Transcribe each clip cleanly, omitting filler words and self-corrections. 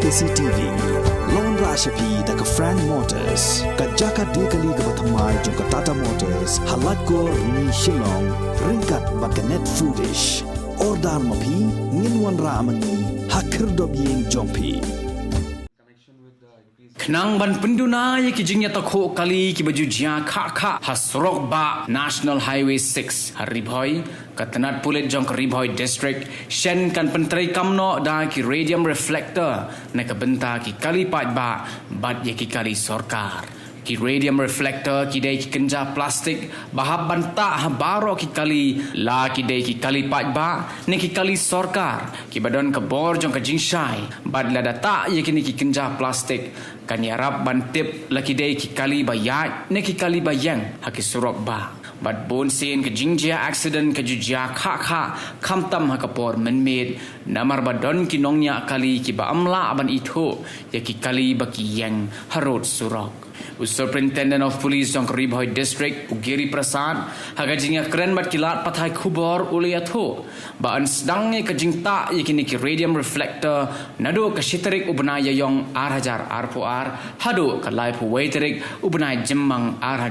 CCTV Lon Rashapi daga Frank Motors Kajaka dekali ga bathamai jong Tata Motors halat ko ni Shillong ringkat bakanet foodish ordal mapi nginwan ramani hakir dobyeng jongpi Knang ban Pynduna ye ki jingya takho kali ki baju jia kha hasrok ba National Highway 6 Ribhoi katanat Pulit jong Ribhoi district shen kan Pyntreikam no da ki Radium Reflector na ka benta ki kali pat ba bat ye ki kali sarkar ki Radium Reflector ki dei ki kenja plastik bahab banta baro ki kali la ki dei ki kali pat ba ne ki kali sarkar ki badon ka bor jong ka jingshai bad la data ye ki ni ki kenja plastik kan yarab bantip laki dei ki kali bayat ne ki kali bayang haki surok ba bad bon sen ke jingjia Aksiden ke jujia kha kamtam hakapor menmed namar badon ki nongnya kali ki ba amla aban itho ya ki kali baki yang harot surok Superintendent of Police jong Ribhoi district Ugiri Prasad haga jingya keren bat kilat pathai khubor uliatho ba an sedangnya ke jingta yakini ki Radium Reflector nado ke shiterik ubnaya yong ar hado ke lai Ribhoi terik ubnai jemmang ar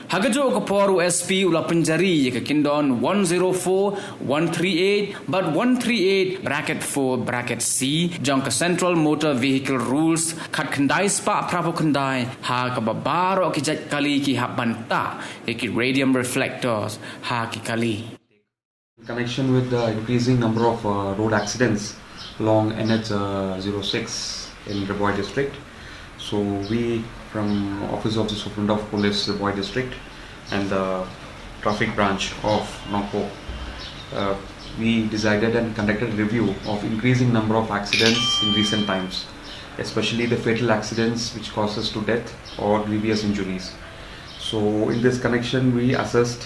Hagajo ke poru SP ula penjari ke kindon 104 138 but 138 bracket 4 bracket C jong ke Central Motor Vehicle Rules khat khandai spa prapo khandai ha ke babaro ki jat kali ki habanta ki Radium Reflectors ha ki kali in connection with the increasing number of road accidents along NH 06 in Ribhoi district. So we from Office of the Superintendent of Police Ribhoi district and the traffic branch of Nongpo, we decided and conducted a review of increasing number of accidents in recent times, especially the fatal accidents which causes to death or grievous injuries. So in this connection we assessed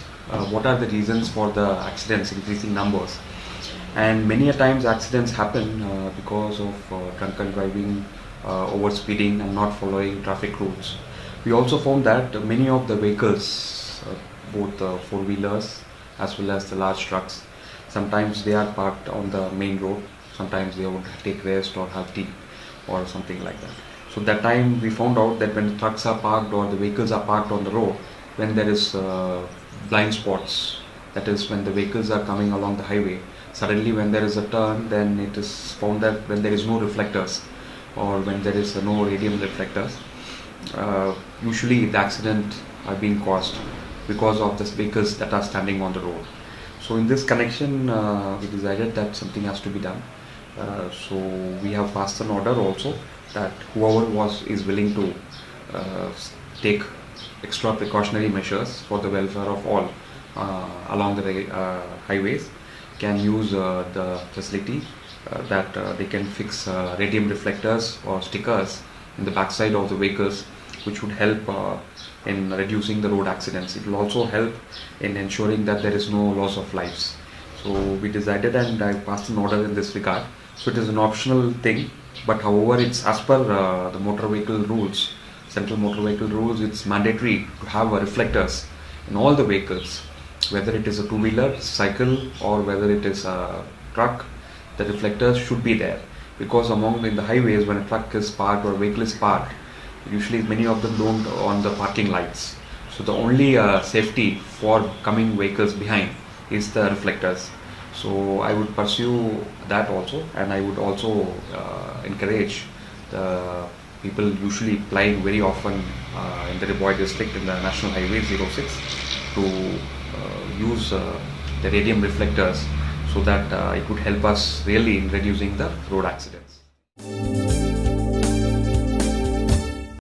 what are the reasons for the accidents increasing numbers, and many a times accidents happen because of drunken driving, over speeding and not following traffic rules. We also found that many of the vehicles, both four-wheelers as well as the large trucks, sometimes they are parked on the main road, sometimes they would take rest or have tea or something like that. So that time we found out that when the trucks are parked or the vehicles are parked on the road, when there is blind spots, that is when the vehicles are coming along the highway, suddenly when there is a turn, then it is found that when there is no reflectors or when there is no radium reflectors, usually the accident are being caused because of the vehicles that are standing on the road. So in this connection we decided that something has to be done. So we have passed an order also that whoever is willing to take extra precautionary measures for the welfare of all along the highways can use the facility that they can fix radium reflectors or stickers in the backside of the vehicles, which would help in reducing the road accidents. It will also help in ensuring that there is no loss of lives. So we decided and I passed an order in this regard. So it is an optional thing, but however it's as per the motor vehicle rules, central motor vehicle rules, it's mandatory to have reflectors in all the vehicles, whether it is a two-wheeler, cycle or whether it is a truck. The reflectors should be there, because in the highways when a truck is parked or a vehicle is parked, usually many of them don't on the parking lights. So the only safety for coming vehicles behind is the reflectors. So I would pursue that also, and I would also encourage the people usually plying very often in the Ribhoi district in the National Highway 06 to use the radium reflectors, so that it would help us really in reducing the road accidents.